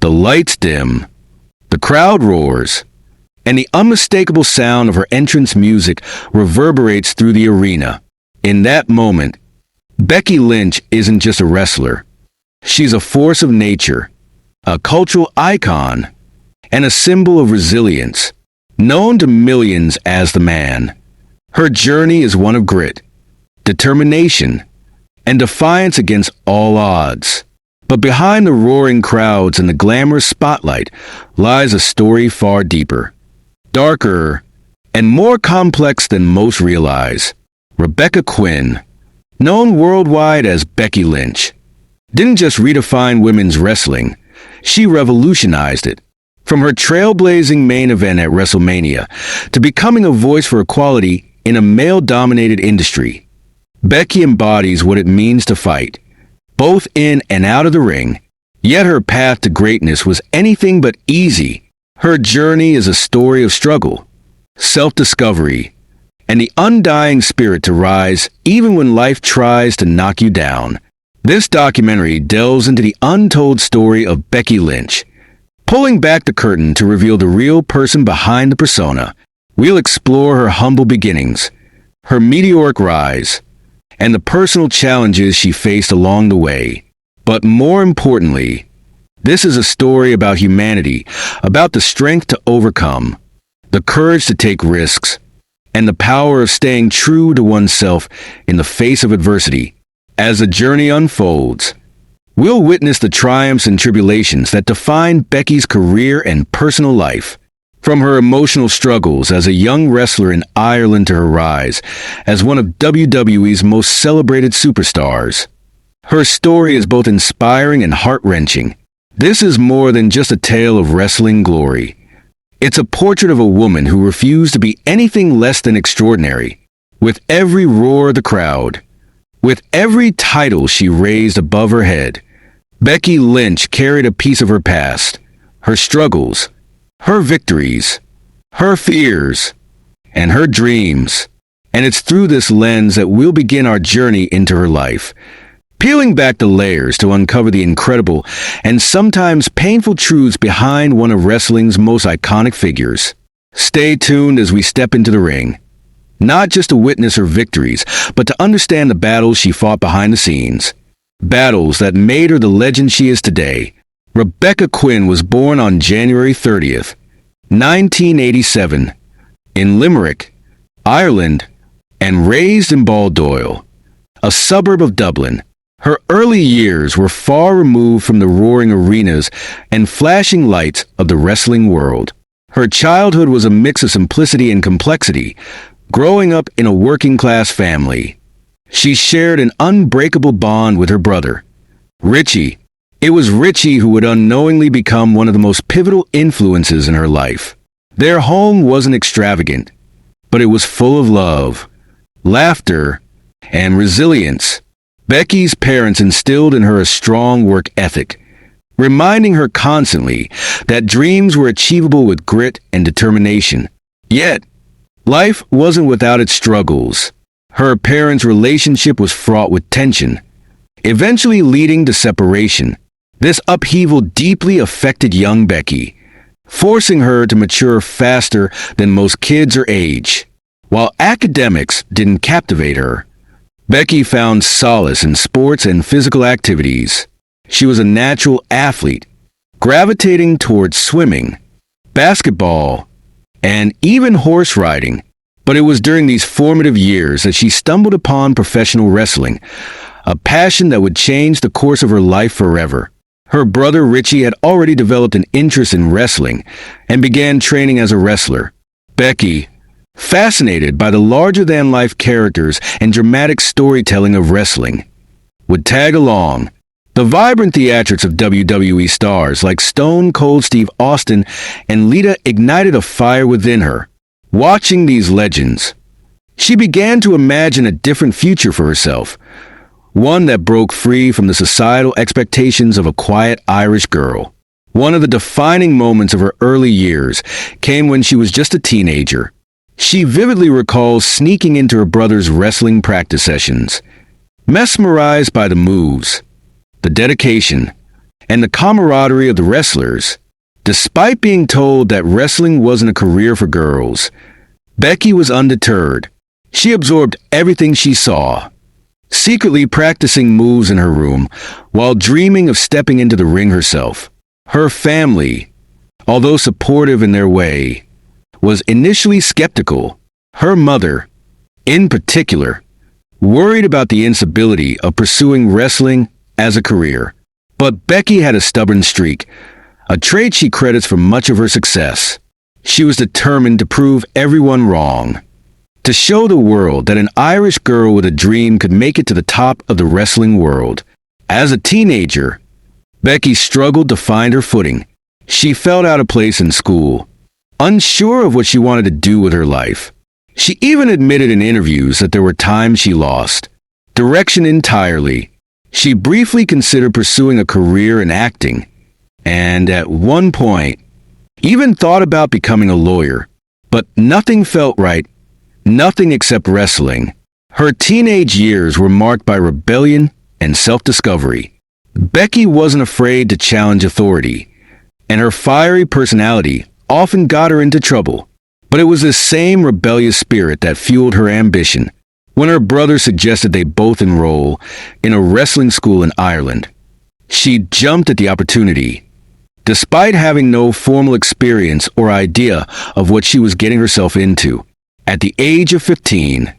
The lights dim, the crowd roars, and the unmistakable sound of her entrance music reverberates through the arena. In that moment, Becky Lynch isn't just a wrestler. She's a force of nature, a cultural icon, and a symbol of resilience, known to millions as the Man. Her journey is one of grit, determination, and defiance against all odds. But behind the roaring crowds and the glamorous spotlight lies a story far deeper, darker, and more complex than most realize. Rebecca Quinn, known worldwide as Becky Lynch, didn't just redefine women's wrestling, she revolutionized it. From her trailblazing main event at WrestleMania to becoming a voice for equality in a male-dominated industry, Becky embodies what it means to fight, both in and out of the ring. Yet her path to greatness was anything but easy. Her journey is a story of struggle, self-discovery, and the undying spirit to rise even when life tries to knock you down. This documentary delves into the untold story of Becky Lynch, pulling back the curtain to reveal the real person behind the persona. We'll explore her humble beginnings, her meteoric rise, and the personal challenges she faced along the way. But more importantly, this is a story about humanity, about the strength to overcome, the courage to take risks, and the power of staying true to oneself in the face of adversity. As the journey unfolds, we'll witness the triumphs and tribulations that define Becky's career and personal life. From her emotional struggles as a young wrestler in Ireland to her rise as one of WWE's most celebrated superstars, her story is both inspiring and heart-wrenching. This is more than just a tale of wrestling glory. It's a portrait of a woman who refused to be anything less than extraordinary. With every roar of the crowd, with every title she raised above her head, Becky Lynch carried a piece of her past, her struggles, her victories, her fears, and her dreams. And it's through this lens that we'll begin our journey into her life, peeling back the layers to uncover the incredible and sometimes painful truths behind one of wrestling's most iconic figures. Stay tuned as we step into the ring, not just to witness her victories, but to understand the battles she fought behind the scenes, battles that made her the legend she is today. Rebecca Quinn was born on January 30th, 1987, in Limerick, Ireland, and raised in Baldoyle, a suburb of Dublin. Her early years were far removed from the roaring arenas and flashing lights of the wrestling world. Her childhood was a mix of simplicity and complexity, growing up in a working-class family. She shared an unbreakable bond with her brother, Richie. It was Richie who would unknowingly become one of the most pivotal influences in her life. Their home wasn't extravagant, but it was full of love, laughter, and resilience. Becky's parents instilled in her a strong work ethic, reminding her constantly that dreams were achievable with grit and determination. Yet, life wasn't without its struggles. Her parents' relationship was fraught with tension, eventually leading to separation. This upheaval deeply affected young Becky, forcing her to mature faster than most kids her age. While academics didn't captivate her, Becky found solace in sports and physical activities. She was a natural athlete, gravitating towards swimming, basketball, and even horse riding. But it was during these formative years that she stumbled upon professional wrestling, a passion that would change the course of her life forever. Her brother Richie had already developed an interest in wrestling and began training as a wrestler. Becky, fascinated by the larger-than-life characters and dramatic storytelling of wrestling, would tag along. The vibrant theatrics of WWE stars like Stone Cold Steve Austin and Lita ignited a fire within her. Watching these legends, she began to imagine a different future for herself, one that broke free from the societal expectations of a quiet Irish girl. One of the defining moments of her early years came when she was just a teenager. She vividly recalls sneaking into her brother's wrestling practice sessions, mesmerized by the moves, the dedication, and the camaraderie of the wrestlers. Despite being told that wrestling wasn't a career for girls, Becky was undeterred. She absorbed everything she saw, secretly practicing moves in her room while dreaming of stepping into the ring herself. Her family, although supportive in their way, was initially skeptical. Her mother, in particular, worried about the instability of pursuing wrestling as a career. But Becky had a stubborn streak, a trait she credits for much of her success. She was determined to prove everyone wrong, to show the world that an Irish girl with a dream could make it to the top of the wrestling world. As a teenager, Becky struggled to find her footing. She felt out of place in school, unsure of what she wanted to do with her life. She even admitted in interviews that there were times she lost direction entirely. She briefly considered pursuing a career in acting, and at one point, even thought about becoming a lawyer. But nothing felt right, nothing except wrestling. Her teenage years were marked by rebellion and self-discovery. Becky wasn't afraid to challenge authority, and her fiery personality often got her into trouble. But it was this same rebellious spirit that fueled her ambition. When her brother suggested they both enroll in a wrestling school in Ireland, she jumped at the opportunity. Despite having no formal experience or idea of what she was getting herself into, at the age of 15,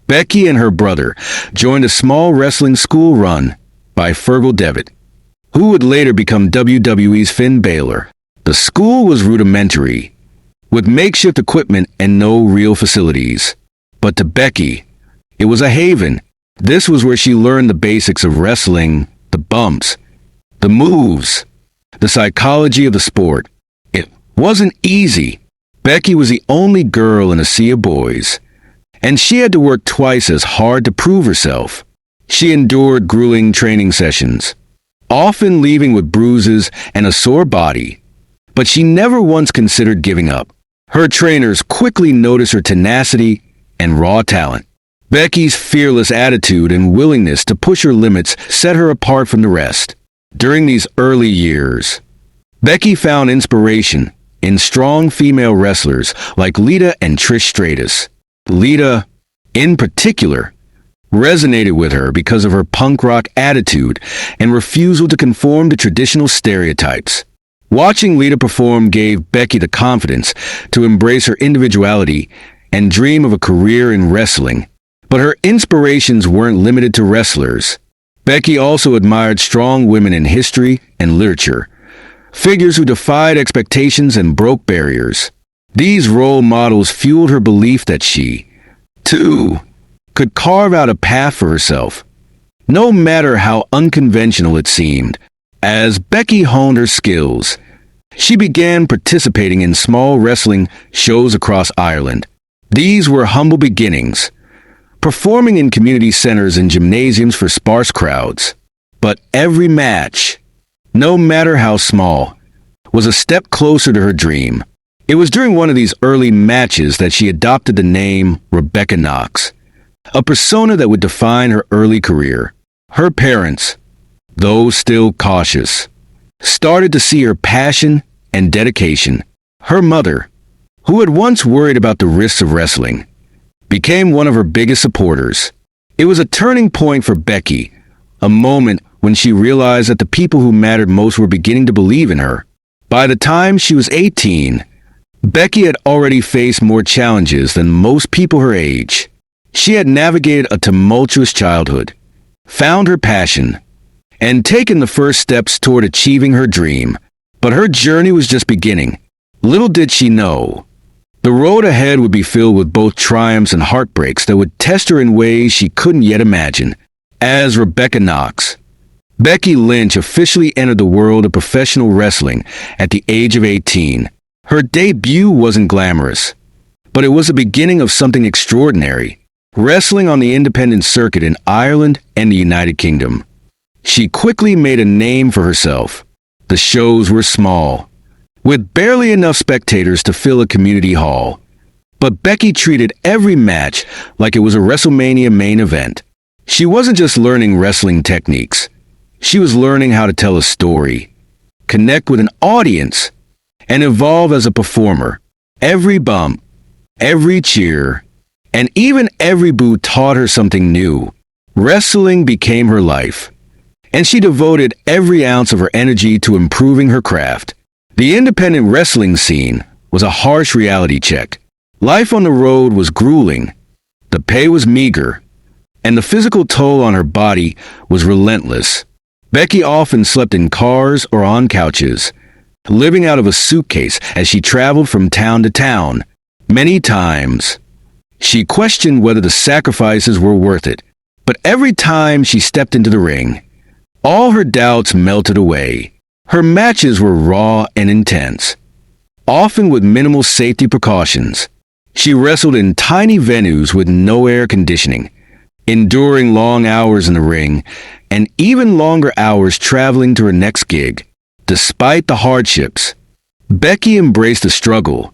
Becky and her brother joined a small wrestling school run by Fergal Devitt, who would later become WWE's Finn Balor. The school was rudimentary, with makeshift equipment and no real facilities. But to Becky, it was a haven. This was where she learned the basics of wrestling, the bumps, the moves, the psychology of the sport. It wasn't easy. Becky was the only girl in a sea of boys, and she had to work twice as hard to prove herself. She endured grueling training sessions, often leaving with bruises and a sore body, but she never once considered giving up. Her trainers quickly noticed her tenacity and raw talent. Becky's fearless attitude and willingness to push her limits set her apart from the rest. During these early years, Becky found inspiration in strong female wrestlers like Lita and Trish Stratus. Lita, in particular, resonated with her because of her punk rock attitude and refusal to conform to traditional stereotypes. Watching Lita perform gave Becky the confidence to embrace her individuality and dream of a career in wrestling. But her inspirations weren't limited to wrestlers. Becky also admired strong women in history and literature, figures who defied expectations and broke barriers. These role models fueled her belief that she, too, could carve out a path for herself, no matter how unconventional it seemed. As Becky honed her skills, she began participating in small wrestling shows across Ireland. These were humble beginnings, performing in community centers and gymnasiums for sparse crowds. But every match, no matter how small, was a step closer to her dream. It was during one of these early matches that she adopted the name Rebecca Knox, a persona that would define her early career. Her parents, though still cautious, started to see her passion and dedication. Her mother, who had once worried about the risks of wrestling, became one of her biggest supporters. It was a turning point for Becky, a moment when she realized that the people who mattered most were beginning to believe in her. By the time she was 18, Becky had already faced more challenges than most people her age. She had navigated a tumultuous childhood, found her passion, and taken the first steps toward achieving her dream. But her journey was just beginning. Little did she know, the road ahead would be filled with both triumphs and heartbreaks that would test her in ways she couldn't yet imagine. As Rebecca Knox, Becky Lynch officially entered the world of professional wrestling at the age of 18. Her debut wasn't glamorous, but it was the beginning of something extraordinary, wrestling on the independent circuit in Ireland and the United Kingdom. She quickly made a name for herself. The shows were small, with barely enough spectators to fill a community hall. But Becky treated every match like it was a WrestleMania main event. She wasn't just learning wrestling techniques. She was learning how to tell a story, connect with an audience, and evolve as a performer. Every bump, every cheer, and even every boo taught her something new. Wrestling became her life, and she devoted every ounce of her energy to improving her craft. The independent wrestling scene was a harsh reality check. Life on the road was grueling, the pay was meager, and the physical toll on her body was relentless. Becky often slept in cars or on couches, living out of a suitcase as she traveled from town to town. Many times, she questioned whether the sacrifices were worth it, but every time she stepped into the ring, all her doubts melted away. Her matches were raw and intense, often with minimal safety precautions. She wrestled in tiny venues with no air conditioning, enduring long hours in the ring, and even longer hours traveling to her next gig. Despite the hardships, Becky embraced the struggle,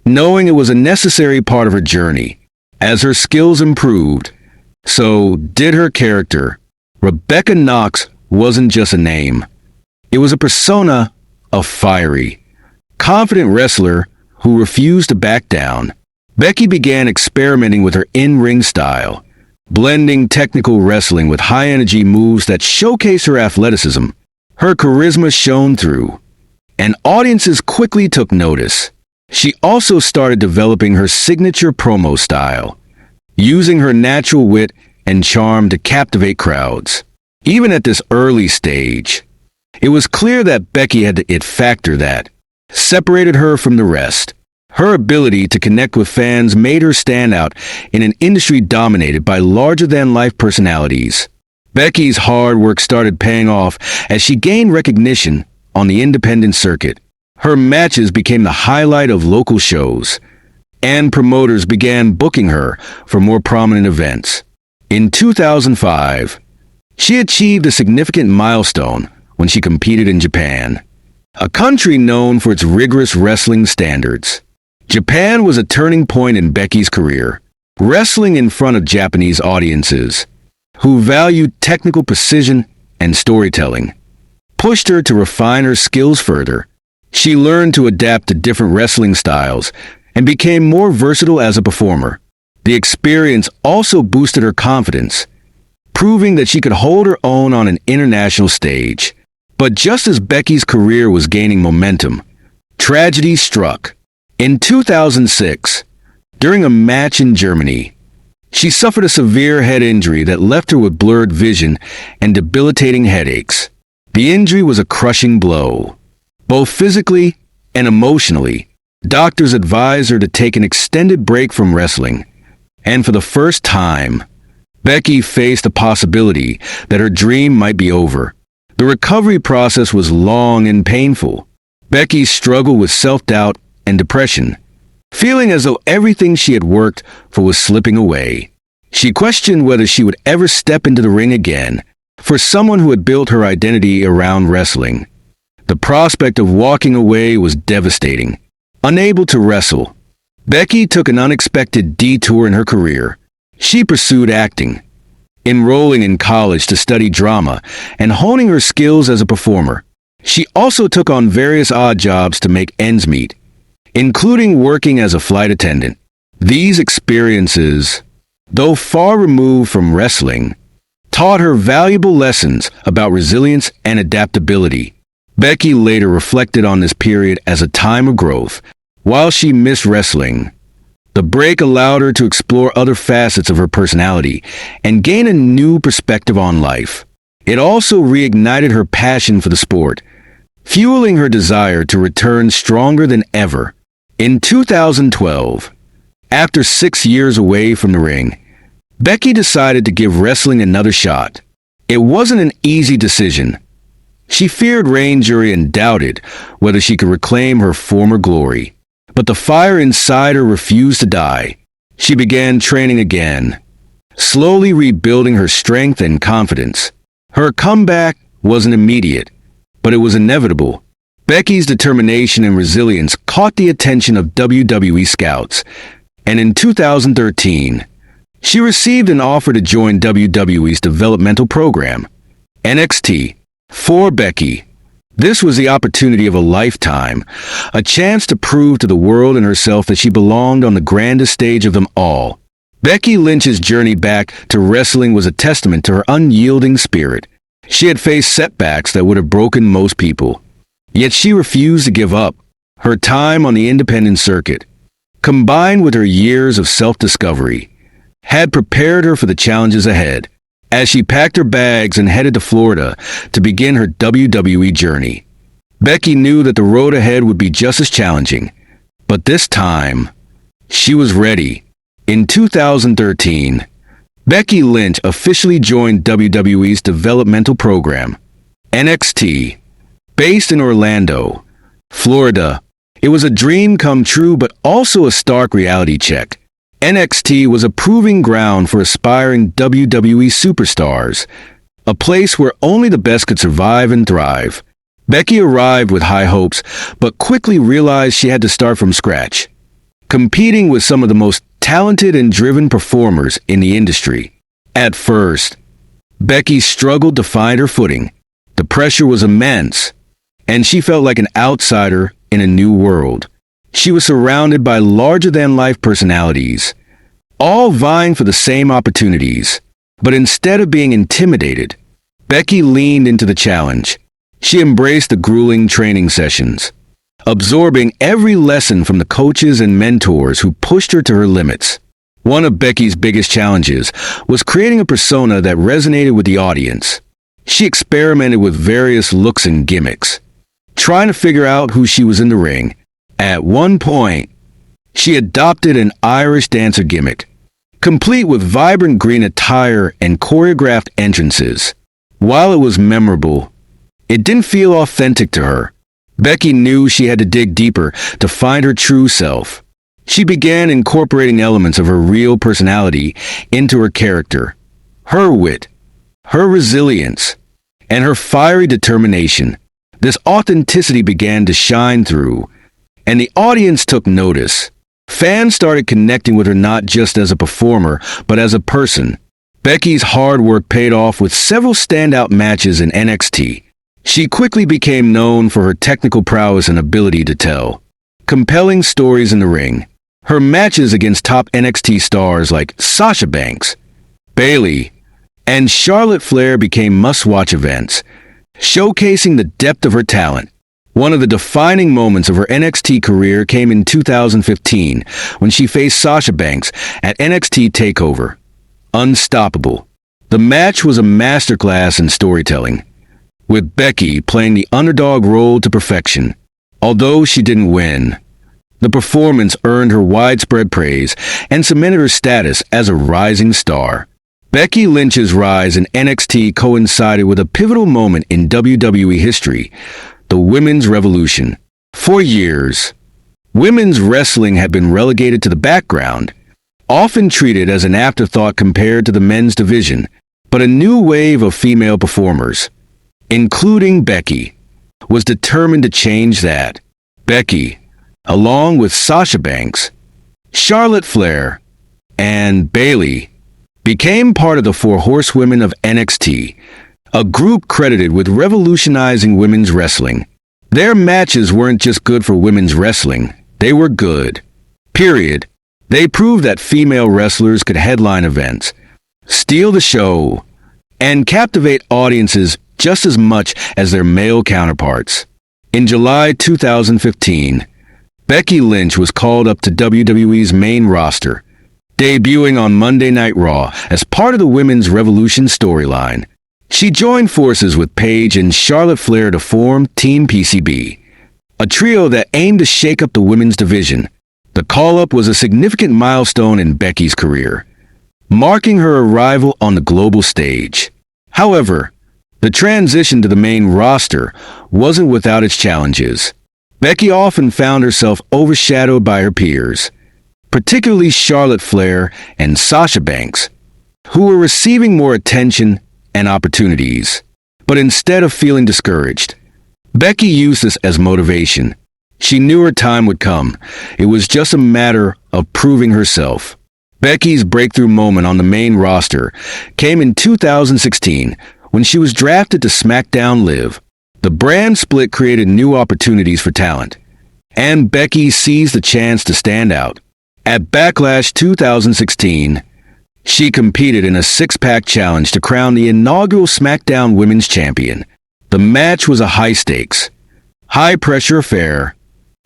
knowing it was a necessary part of her journey. As her skills improved, so did her character. Rebecca Knox wasn't just a name. It was a persona, a fiery, confident wrestler who refused to back down. Becky began experimenting with her in-ring style, blending technical wrestling with high-energy moves that showcased her athleticism. Her charisma shone through, and audiences quickly took notice. She also started developing her signature promo style, using her natural wit and charm to captivate crowds. Even at this early stage, it was clear that Becky had the it factor that separated her from the rest. Her ability to connect with fans made her stand out in an industry dominated by larger-than-life personalities. Becky's hard work started paying off as she gained recognition on the independent circuit. Her matches became the highlight of local shows, and promoters began booking her for more prominent events. In 2005, she achieved a significant milestone when she competed in Japan, a country known for its rigorous wrestling standards. Japan was a turning point in Becky's career. Wrestling in front of Japanese audiences, who valued technical precision and storytelling, pushed her to refine her skills further. She learned to adapt to different wrestling styles and became more versatile as a performer. The experience also boosted her confidence, proving that she could hold her own on an international stage. But just as Becky's career was gaining momentum, tragedy struck. In 2006, during a match in Germany, she suffered a severe head injury that left her with blurred vision and debilitating headaches. The injury was a crushing blow, both physically and emotionally. Doctors advised her to take an extended break from wrestling, and for the first time, Becky faced the possibility that her dream might be over. The recovery process was long and painful. Becky struggled with self-doubt and depression, feeling as though everything she had worked for was slipping away. She questioned whether she would ever step into the ring again. For someone who had built her identity around wrestling, the prospect of walking away was devastating. Unable to wrestle, Becky took an unexpected detour in her career. She pursued acting, enrolling in college to study drama and honing her skills as a performer. She also took on various odd jobs to make ends meet, including working as a flight attendant. These experiences, though far removed from wrestling, taught her valuable lessons about resilience and adaptability. Becky later reflected on this period as a time of growth. While she missed wrestling, the break allowed her to explore other facets of her personality and gain a new perspective on life. It also reignited her passion for the sport, fueling her desire to return stronger than ever. In 2012, after 6 years away from the ring, Becky decided to give wrestling another shot. It wasn't an easy decision. She feared brain injury and doubted whether she could reclaim her former glory. But the fire inside her refused to die. She began training again, slowly rebuilding her strength and confidence. Her comeback wasn't immediate, but it was inevitable. Becky's determination and resilience caught the attention of WWE scouts, and in 2013, she received an offer to join WWE's developmental program, NXT. For Becky, This was the opportunity of a lifetime, a chance to prove to the world and herself that she belonged on the grandest stage of them all. Becky Lynch's journey back to wrestling was a testament to her unyielding spirit. She had faced setbacks that would have broken most people. Yet she refused to give up. Her time on the independent circuit, combined with her years of self-discovery, had prepared her for the challenges ahead. As she packed her bags and headed to Florida to begin her WWE journey, Becky knew that the road ahead would be just as challenging. But this time, she was ready. In 2013, Becky Lynch officially joined WWE's developmental program, NXT. Based in Orlando, Florida, it was a dream come true but also a stark reality check. NXT was a proving ground for aspiring WWE superstars, a place where only the best could survive and thrive. Becky arrived with high hopes, but quickly realized she had to start from scratch, competing with some of the most talented and driven performers in the industry. At first, Becky struggled to find her footing. The pressure was immense, and she felt like an outsider in a new world. She was surrounded by larger-than-life personalities, all vying for the same opportunities. But instead of being intimidated, Becky leaned into the challenge. She embraced the grueling training sessions, absorbing every lesson from the coaches and mentors who pushed her to her limits. One of Becky's biggest challenges was creating a persona that resonated with the audience. She experimented with various looks and gimmicks, trying to figure out who she was in the ring. At one point, she adopted an Irish dancer gimmick, complete with vibrant green attire and choreographed entrances. While it was memorable, it didn't feel authentic to her. Becky knew she had to dig deeper to find her true self. She began incorporating elements of her real personality into her character. Her wit, her resilience, and her fiery determination. This authenticity began to shine through, and the audience took notice. Fans started connecting with her not just as a performer, but as a person. Becky's hard work paid off with several standout matches in NXT. She quickly became known for her technical prowess and ability to tell compelling stories in the ring. Her matches against top NXT stars like Sasha Banks, Bayley, and Charlotte Flair became must-watch events, showcasing the depth of her talent. One of the defining moments of her NXT career came in 2015 when she faced Sasha Banks at NXT TakeOver. Unstoppable. The match was a masterclass in storytelling, with Becky playing the underdog role to perfection. Although she didn't win, the performance earned her widespread praise and cemented her status as a rising star. Becky Lynch's rise in NXT coincided with a pivotal moment in WWE history, the Women's Revolution. For years, women's wrestling had been relegated to the background, often treated as an afterthought compared to the men's division. But a new wave of female performers, including Becky, was determined to change that. Becky, along with Sasha Banks, Charlotte Flair, and Bayley, became part of the Four Horsewomen of NXT, a group credited with revolutionizing women's wrestling. Their matches weren't just good for women's wrestling, they were good. Period. They proved that female wrestlers could headline events, steal the show, and captivate audiences just as much as their male counterparts. In July 2015, Becky Lynch was called up to WWE's main roster, debuting on Monday Night Raw as part of the Women's Revolution storyline. She joined forces with Paige and Charlotte Flair to form Team PCB, a trio that aimed to shake up the women's division. The call-up was a significant milestone in Becky's career, marking her arrival on the global stage. However, the transition to the main roster wasn't without its challenges. Becky often found herself overshadowed by her peers, particularly Charlotte Flair and Sasha Banks, who were receiving more attention and opportunities. But instead of feeling discouraged, Becky used this as motivation. She knew her time would come. It was just a matter of proving herself. Becky's breakthrough moment on the main roster came in 2016 when she was drafted to SmackDown Live. The brand split created new opportunities for talent, and Becky seized the chance to stand out. At Backlash 2016, she competed in a six-pack challenge to crown the inaugural SmackDown Women's Champion. The match was a high-stakes, high-pressure affair,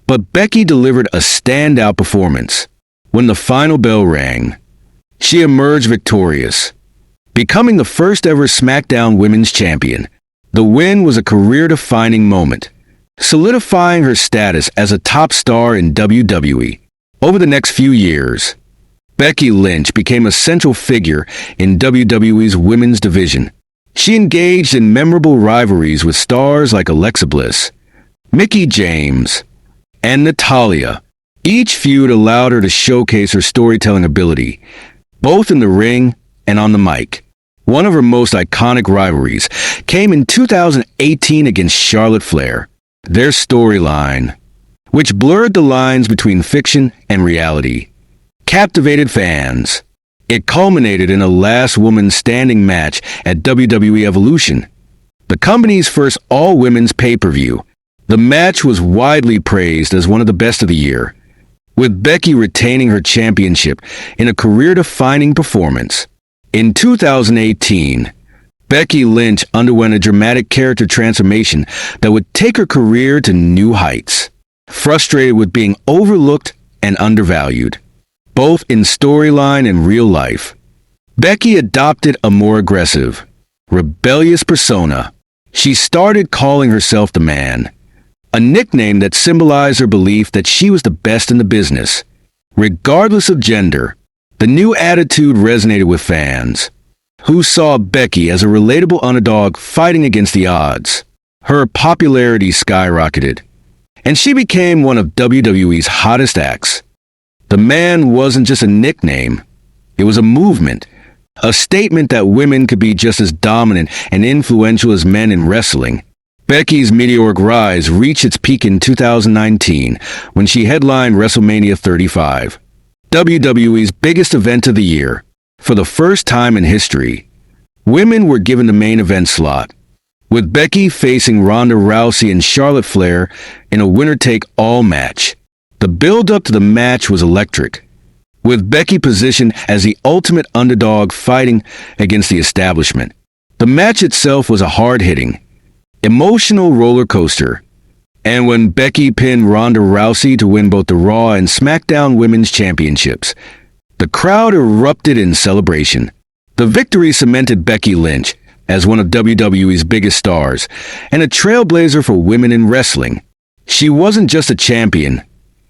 but Becky delivered a standout performance. When the final bell rang, she emerged victorious, becoming the first-ever SmackDown Women's Champion. The win was a career-defining moment, solidifying her status as a top star in WWE. Over the next few years, Becky Lynch became a central figure in WWE's women's division. She engaged in memorable rivalries with stars like Alexa Bliss, Mickie James, and Natalya. Each feud allowed her to showcase her storytelling ability, both in the ring and on the mic. One of her most iconic rivalries came in 2018 against Charlotte Flair. Their storyline, which blurred the lines between fiction and reality, captivated fans. It culminated in a last woman standing match at WWE Evolution, the company's first all-women's pay-per-view. The match was widely praised as one of the best of the year, with Becky retaining her championship in a career-defining performance. In 2018, Becky Lynch underwent a dramatic character transformation that would take her career to new heights. Frustrated with being overlooked and undervalued, both in storyline and real life, Becky adopted a more aggressive, rebellious persona. She started calling herself the Man, a nickname that symbolized her belief that she was the best in the business. Regardless of gender, the new attitude resonated with fans, who saw Becky as a relatable underdog fighting against the odds. Her popularity skyrocketed, and she became one of WWE's hottest acts. The Man wasn't just a nickname, it was a movement, a statement that women could be just as dominant and influential as men in wrestling. Becky's meteoric rise reached its peak in 2019 when she headlined WrestleMania 35, WWE's biggest event of the year. For the first time in history, women were given the main event slot, with Becky facing Ronda Rousey and Charlotte Flair in a winner-take-all match. The build-up to the match was electric, with Becky positioned as the ultimate underdog fighting against the establishment. The match itself was a hard-hitting, emotional roller coaster, and when Becky pinned Ronda Rousey to win both the Raw and SmackDown Women's Championships, the crowd erupted in celebration. The victory cemented Becky Lynch as one of WWE's biggest stars and a trailblazer for women in wrestling. She wasn't just a champion,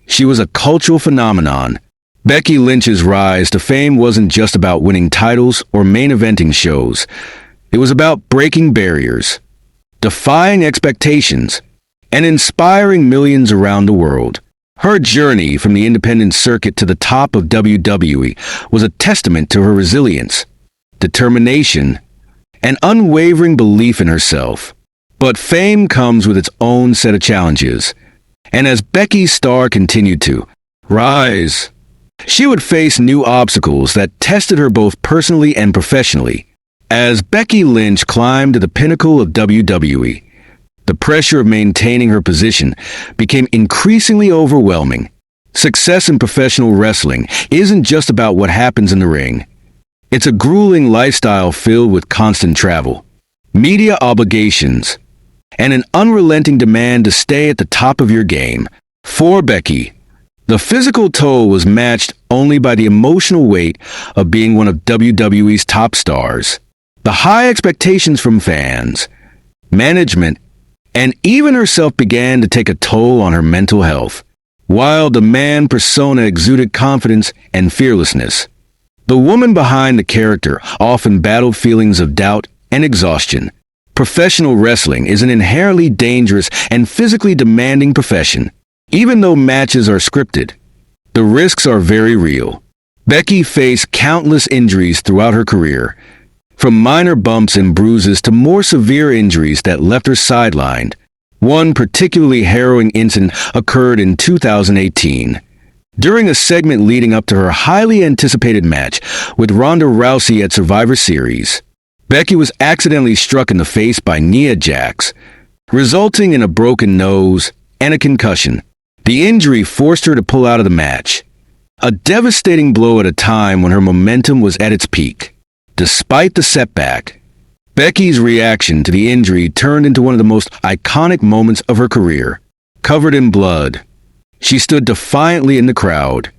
she was a cultural phenomenon. Becky Lynch's rise to fame wasn't just about winning titles or main eventing shows. It was about breaking barriers, defying expectations, and inspiring millions around the world. Her journey from the independent circuit to the top of WWE was a testament to her resilience, determination, and unwavering belief in herself. But fame comes with its own set of challenges, and as Becky's star continued to rise, she would face new obstacles that tested her both personally and professionally. As Becky Lynch climbed to the pinnacle of WWE, the pressure of maintaining her position became increasingly overwhelming. Success in professional wrestling isn't just about what happens in the ring. It's a grueling lifestyle filled with constant travel, media obligations, and an unrelenting demand to stay at the top of your game. For Becky, the physical toll was matched only by the emotional weight of being one of WWE's top stars. The high expectations from fans, management, and even herself began to take a toll on her mental health. While the Man persona exuded confidence and fearlessness, the woman behind the character often battled feelings of doubt and exhaustion. Professional wrestling is an inherently dangerous and physically demanding profession. Even though matches are scripted, the risks are very real. Becky faced countless injuries throughout her career, from minor bumps and bruises to more severe injuries that left her sidelined. One particularly harrowing incident occurred in 2018. During a segment leading up to her highly anticipated match with Ronda Rousey at Survivor Series, Becky was accidentally struck in the face by Nia Jax, resulting in a broken nose and a concussion. The injury forced her to pull out of the match, a devastating blow at a time when her momentum was at its peak. Despite the setback, Becky's reaction to the injury turned into one of the most iconic moments of her career. Covered in blood, she stood defiantly in the crowd,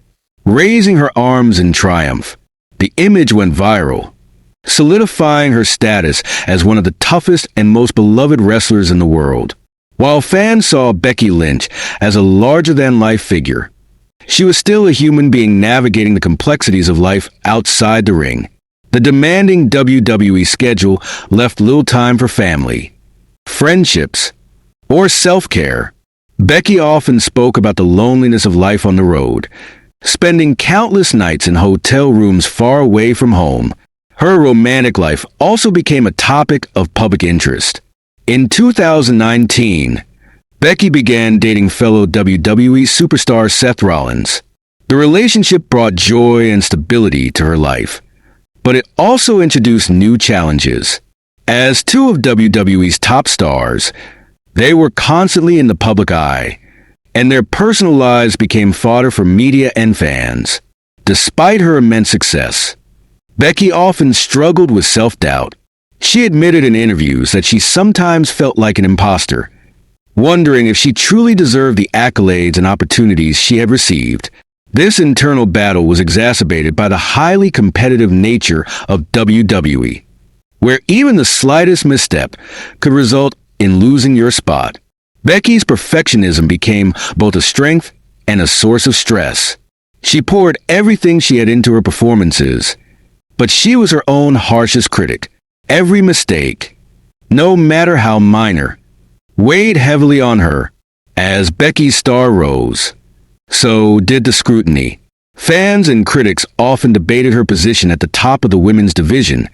raising her arms in triumph. The image went viral, solidifying her status as one of the toughest and most beloved wrestlers in the world. While fans saw Becky Lynch as a larger-than-life figure, she was still a human being navigating the complexities of life outside the ring. The demanding WWE schedule left little time for family, friendships, or self-care. Becky often spoke about the loneliness of life on the road, spending countless nights in hotel rooms far away from home. Her romantic life also became a topic of public interest. In 2019, Becky began dating fellow WWE superstar Seth Rollins. The relationship brought joy and stability to her life, but it also introduced new challenges. As two of WWE's top stars, they were constantly in the public eye, and their personal lives became fodder for media and fans. Despite her immense success, Becky often struggled with self-doubt. She admitted in interviews that she sometimes felt like an imposter, wondering if she truly deserved the accolades and opportunities she had received. This internal battle was exacerbated by the highly competitive nature of WWE, where even the slightest misstep could result in losing your spot. Becky's perfectionism became both a strength and a source of stress. She poured everything she had into her performances, but she was her own harshest critic. Every mistake, no matter how minor, weighed heavily on her. As Becky's star rose, so did the scrutiny. Fans and critics often debated her position at the top of the women's division,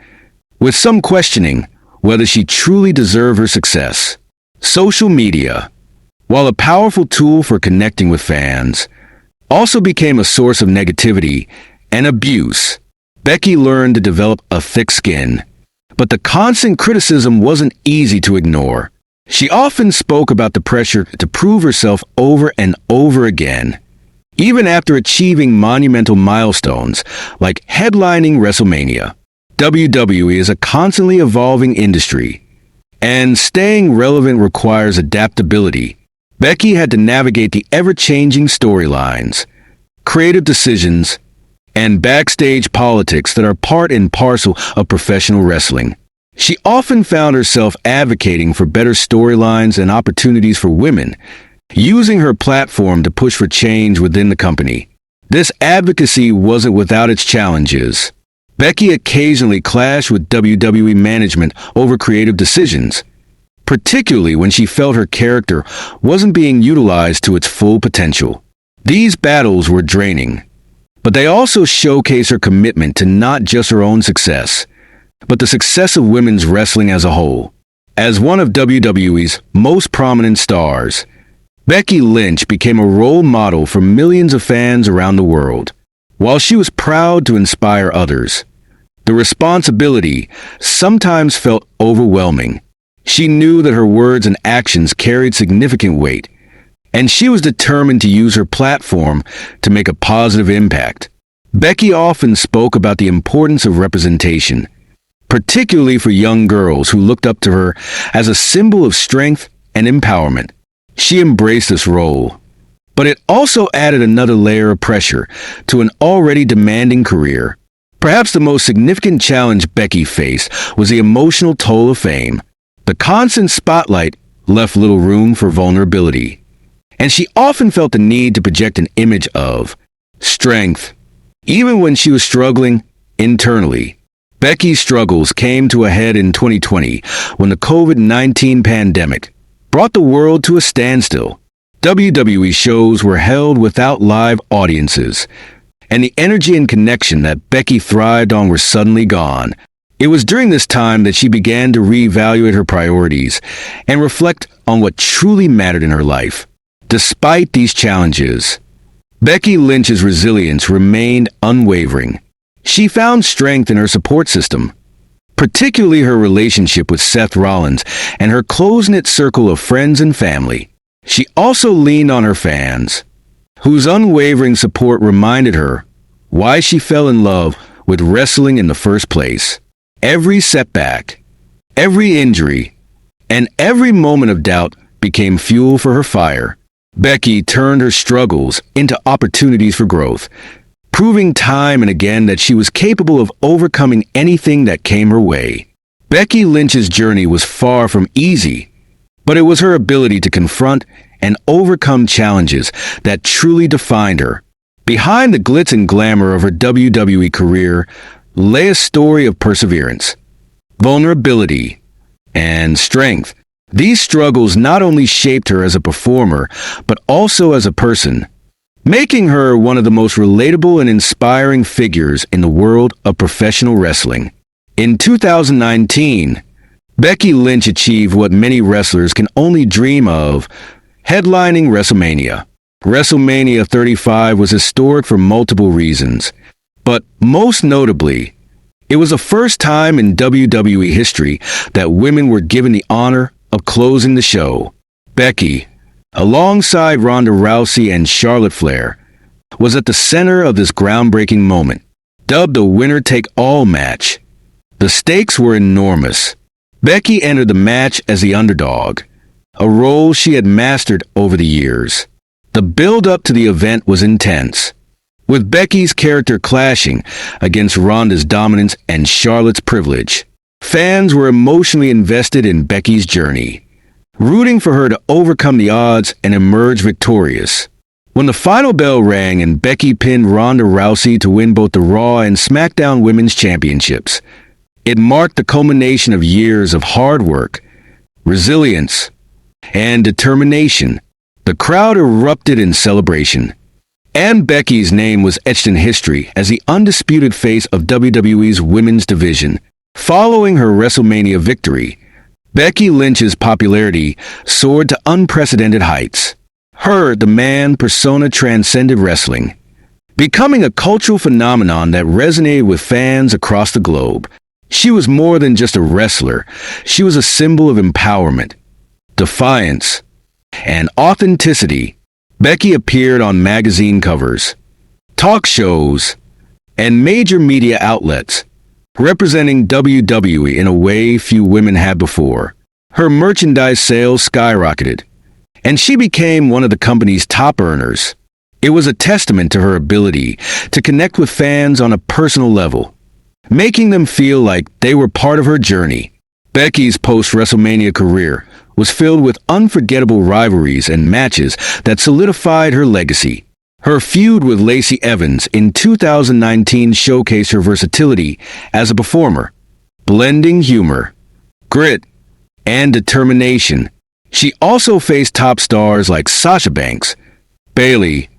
with some questioning whether she truly deserved her success. Social media, while a powerful tool for connecting with fans, also became a source of negativity and abuse. Becky learned to develop a thick skin, but the constant criticism wasn't easy to ignore. She often spoke about the pressure to prove herself over and over again, even after achieving monumental milestones like headlining WrestleMania. WWE is a constantly evolving industry, and staying relevant requires adaptability. Becky had to navigate the ever-changing storylines, creative decisions, and backstage politics that are part and parcel of professional wrestling. She often found herself advocating for better storylines and opportunities for women, using her platform to push for change within the company. This advocacy wasn't without its challenges. Becky occasionally clashed with WWE management over creative decisions, particularly when she felt her character wasn't being utilized to its full potential. These battles were draining, but they also showcase her commitment to not just her own success, but the success of women's wrestling as a whole. As one of WWE's most prominent stars, Becky Lynch became a role model for millions of fans around the world. While she was proud to inspire others, the responsibility sometimes felt overwhelming. She knew that her words and actions carried significant weight, and she was determined to use her platform to make a positive impact. Becky often spoke about the importance of representation, particularly for young girls who looked up to her as a symbol of strength and empowerment. She embraced this role, but it also added another layer of pressure to an already demanding career. Perhaps the most significant challenge Becky faced was the emotional toll of fame. The constant spotlight left little room for vulnerability, and she often felt the need to project an image of strength, even when she was struggling internally. Becky's struggles came to a head in 2020 when the COVID-19 pandemic brought the world to a standstill. WWE shows were held without live audiences, and the energy and connection that Becky thrived on were suddenly gone. It was during this time that she began to reevaluate her priorities and reflect on what truly mattered in her life. Despite these challenges, Becky Lynch's resilience remained unwavering. She found strength in her support system, particularly her relationship with Seth Rollins and her close-knit circle of friends and family. She also leaned on her fans, whose unwavering support reminded her why she fell in love with wrestling in the first place. Every setback, every injury, and every moment of doubt became fuel for her fire. Becky turned her struggles into opportunities for growth, proving time and again that she was capable of overcoming anything that came her way. Becky Lynch's journey was far from easy, but it was her ability to confront and overcome challenges that truly defined her. Behind the glitz and glamour of her WWE career lay a story of perseverance, vulnerability, and strength. These struggles not only shaped her as a performer, but also as a person, making her one of the most relatable and inspiring figures in the world of professional wrestling. In 2019, Becky Lynch achieved what many wrestlers can only dream of, headlining WrestleMania. WrestleMania 35 was historic for multiple reasons, but most notably, it was the first time in WWE history that women were given the honor of closing the show. Becky, alongside Ronda Rousey and Charlotte Flair, was at the center of this groundbreaking moment. Dubbed a winner-take-all match, the stakes were enormous. Becky entered the match as the underdog, a role she had mastered over the years. The build-up to the event was intense, with Becky's character clashing against Ronda's dominance and Charlotte's privilege. Fans were emotionally invested in Becky's journey, rooting for her to overcome the odds and emerge victorious. When the final bell rang and Becky pinned Ronda Rousey to win both the Raw and SmackDown Women's Championships, it marked the culmination of years of hard work, resilience, and determination. The crowd erupted in celebration, and Becky's name was etched in history as the undisputed face of WWE's women's division. Following her WrestleMania victory, Becky Lynch's popularity soared to unprecedented heights. Her demand persona transcended wrestling, becoming a cultural phenomenon that resonated with fans across the globe. She was more than just a wrestler. She was a symbol of empowerment, defiance, and authenticity. Becky appeared on magazine covers, talk shows, and major media outlets, representing WWE in a way few women had before. Her merchandise sales skyrocketed, and she became one of the company's top earners. It was a testament to her ability to connect with fans on a personal level, making them feel like they were part of her journey. Becky's post-WrestleMania career was filled with unforgettable rivalries and matches that solidified her legacy. Her feud with Lacey Evans in 2019 showcased her versatility as a performer, blending humor, grit, and determination. She also faced top stars like Sasha Banks, Bayley,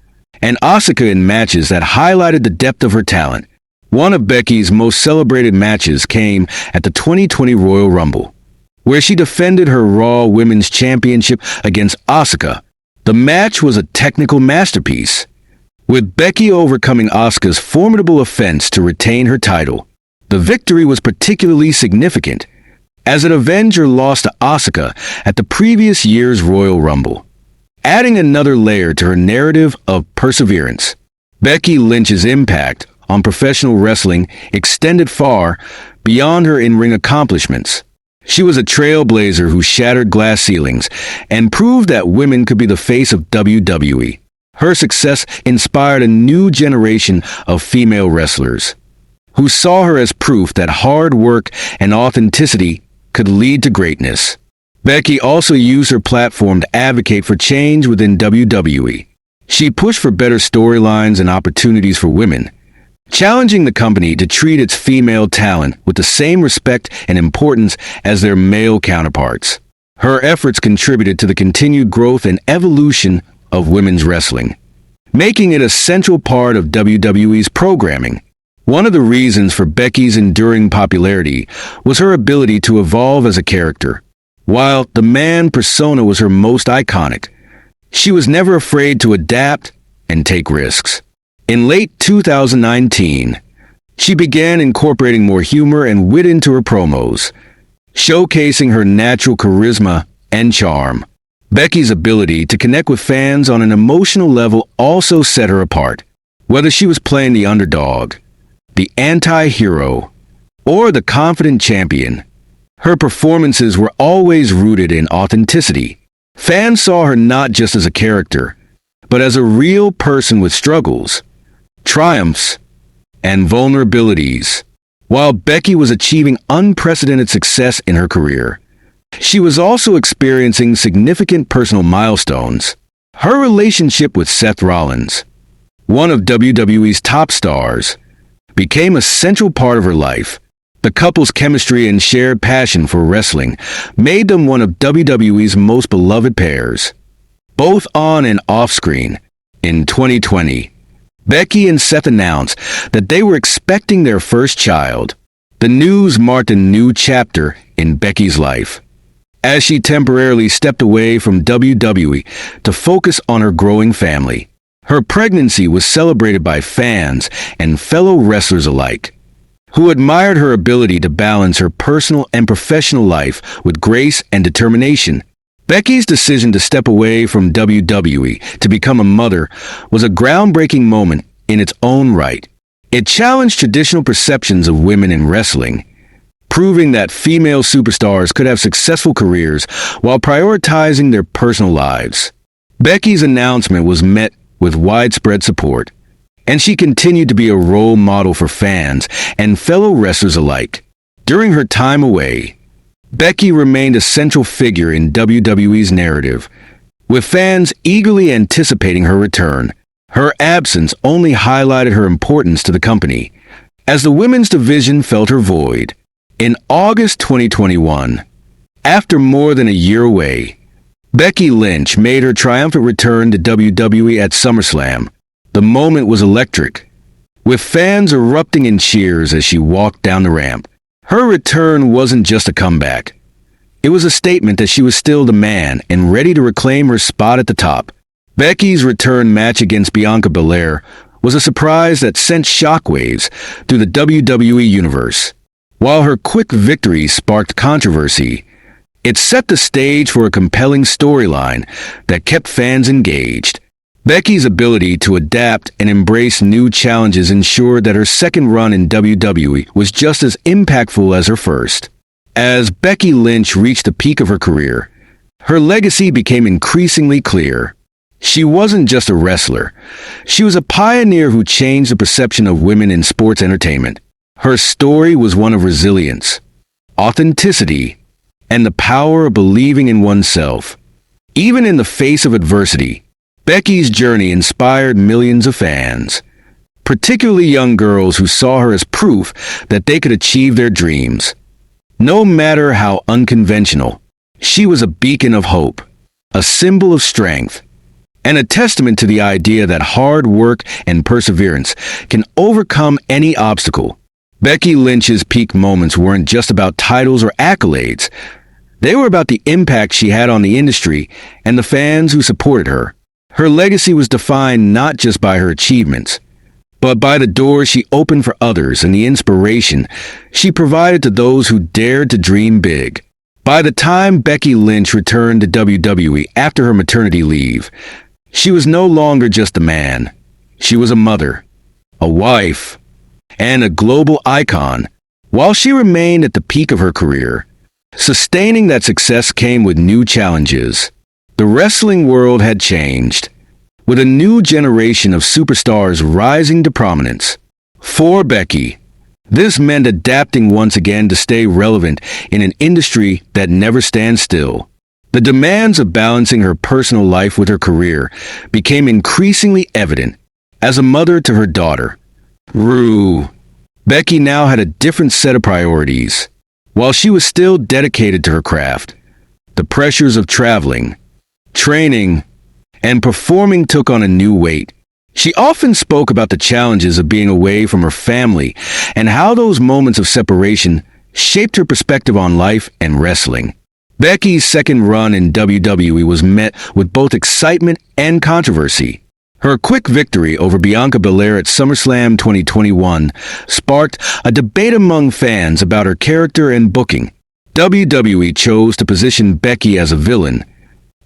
and Asuka in matches that highlighted the depth of her talent. One of Becky's most celebrated matches came at the 2020 Royal Rumble, where she defended her Raw Women's Championship against Asuka. The match was a technical masterpiece, with Becky overcoming Asuka's formidable offense to retain her title. The victory was particularly significant, as it avenged her loss to Asuka at the previous year's Royal Rumble, adding another layer to her narrative of perseverance. Becky Lynch's impact on professional wrestling extended far beyond her in-ring accomplishments. She was a trailblazer who shattered glass ceilings and proved that women could be the face of WWE. Her success inspired a new generation of female wrestlers, who saw her as proof that hard work and authenticity could lead to greatness. Becky also used her platform to advocate for change within WWE. She pushed for better storylines and opportunities for women, challenging the company to treat its female talent with the same respect and importance as their male counterparts. Her efforts contributed to the continued growth and evolution of women's wrestling, making it a central part of WWE's programming. One of the reasons for Becky's enduring popularity was her ability to evolve as a character. While the man persona was her most iconic, she was never afraid to adapt and take risks. In late 2019, She began incorporating more humor and wit into her promos, showcasing her natural charisma and charm. Becky's ability to connect with fans on an emotional level also set her apart. Whether she was playing the underdog, the anti-hero, or the confident champion, her performances were always rooted in authenticity. Fans saw her not just as a character, but as a real person with struggles, triumphs, and vulnerabilities. While Becky was achieving unprecedented success in her career, she was also experiencing significant personal milestones. Her relationship with Seth Rollins, one of WWE's top stars, became a central part of her life. The couple's chemistry and shared passion for wrestling made them one of WWE's most beloved pairs, both on and off-screen. In 2020, Becky and Seth announced that they were expecting their first child. The news marked a new chapter in Becky's life, as she temporarily stepped away from WWE to focus on her growing family. Her pregnancy was celebrated by fans and fellow wrestlers alike, who admired her ability to balance her personal and professional life with grace and determination. Becky's decision to step away from WWE to become a mother was a groundbreaking moment in its own right. It challenged traditional perceptions of women in wrestling, proving that female superstars could have successful careers while prioritizing their personal lives. Becky's announcement was met with widespread support, and she continued to be a role model for fans and fellow wrestlers alike. During her time away, Becky remained a central figure in WWE's narrative, with fans eagerly anticipating her return. Her absence only highlighted her importance to the company, as the women's division felt her void. In August 2021, after more than a year away, Becky Lynch made her triumphant return to WWE at SummerSlam. The moment was electric, with fans erupting in cheers as she walked down the ramp. Her return wasn't just a comeback. It was a statement that she was still the man and ready to reclaim her spot at the top. Becky's return match against Bianca Belair was a surprise that sent shockwaves through the WWE universe. While her quick victory sparked controversy, it set the stage for a compelling storyline that kept fans engaged. Becky's ability to adapt and embrace new challenges ensured that her second run in WWE was just as impactful as her first. As Becky Lynch reached the peak of her career, her legacy became increasingly clear. She wasn't just a wrestler. She was a pioneer who changed the perception of women in sports entertainment. Her story was one of resilience, authenticity, and the power of believing in oneself. Even in the face of adversity, Becky's journey inspired millions of fans, particularly young girls who saw her as proof that they could achieve their dreams. No matter how unconventional, she was a beacon of hope, a symbol of strength, and a testament to the idea that hard work and perseverance can overcome any obstacle. Becky Lynch's peak moments weren't just about titles or accolades. They were about the impact she had on the industry and the fans who supported her. Her legacy was defined not just by her achievements, but by the doors she opened for others and the inspiration she provided to those who dared to dream big. By the time Becky Lynch returned to WWE after her maternity leave, she was no longer just a man. She was a mother, a wife, and a global icon. While she remained at the peak of her career, sustaining that success came with new challenges. The wrestling world had changed, with a new generation of superstars rising to prominence. For Becky, this meant adapting once again to stay relevant in an industry that never stands still. The demands of balancing her personal life with her career became increasingly evident. As a mother to her daughter, Rue, Becky now had a different set of priorities. While she was still dedicated to her craft, the pressures of traveling, training, and performing took on a new weight. She often spoke about the challenges of being away from her family and how those moments of separation shaped her perspective on life and wrestling. Becky's second run in WWE was met with both excitement and controversy. Her quick victory over Bianca Belair at SummerSlam 2021 sparked a debate among fans about her character and booking. WWE chose to position Becky as a villain,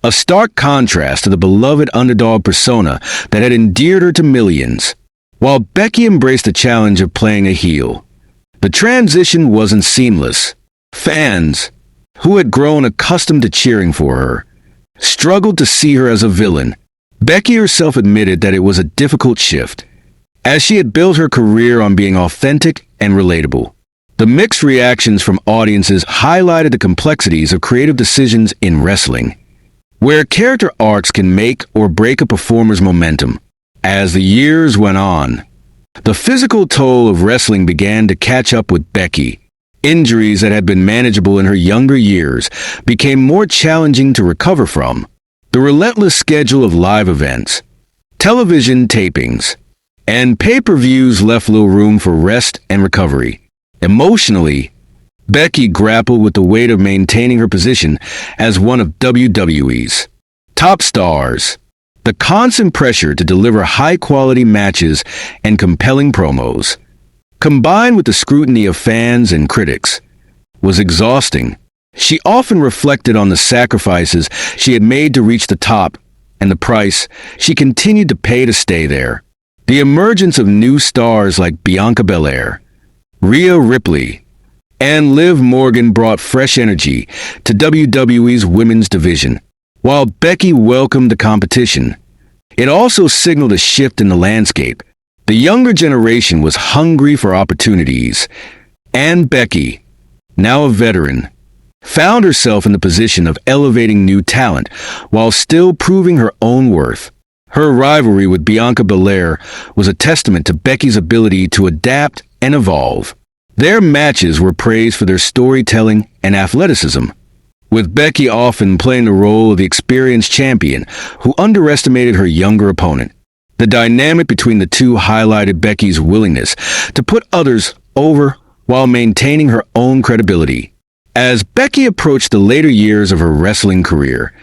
a stark contrast to the beloved underdog persona that had endeared her to millions. While Becky embraced the challenge of playing a heel, the transition wasn't seamless. Fans, who had grown accustomed to cheering for her, struggled to see her as a villain. Becky herself admitted that it was a difficult shift, as she had built her career on being authentic and relatable. The mixed reactions from audiences highlighted the complexities of creative decisions in wrestling, where character arcs can make or break a performer's momentum. As the years went on, the physical toll of wrestling began to catch up with Becky. Injuries that had been manageable in her younger years became more challenging to recover from. The relentless schedule of live events, television tapings, and pay-per-views left little room for rest and recovery. Emotionally, Becky grappled with the weight of maintaining her position as one of WWE's top stars. The constant pressure to deliver high-quality matches and compelling promos, combined with the scrutiny of fans and critics, was exhausting. She often reflected on the sacrifices she had made to reach the top and the price she continued to pay to stay there. The emergence of new stars like Bianca Belair, Rhea Ripley, and Liv Morgan brought fresh energy to WWE's women's division. While Becky welcomed the competition, it also signaled a shift in the landscape. The younger generation was hungry for opportunities, and Becky, now a veteran, found herself in the position of elevating new talent while still proving her own worth. Her rivalry with Bianca Belair was a testament to Becky's ability to adapt and evolve. Their matches were praised for their storytelling and athleticism, with Becky often playing the role of the experienced champion who underestimated her younger opponent. The dynamic between the two highlighted Becky's willingness to put others over while maintaining her own credibility. As Becky approached the later years of her wrestling career,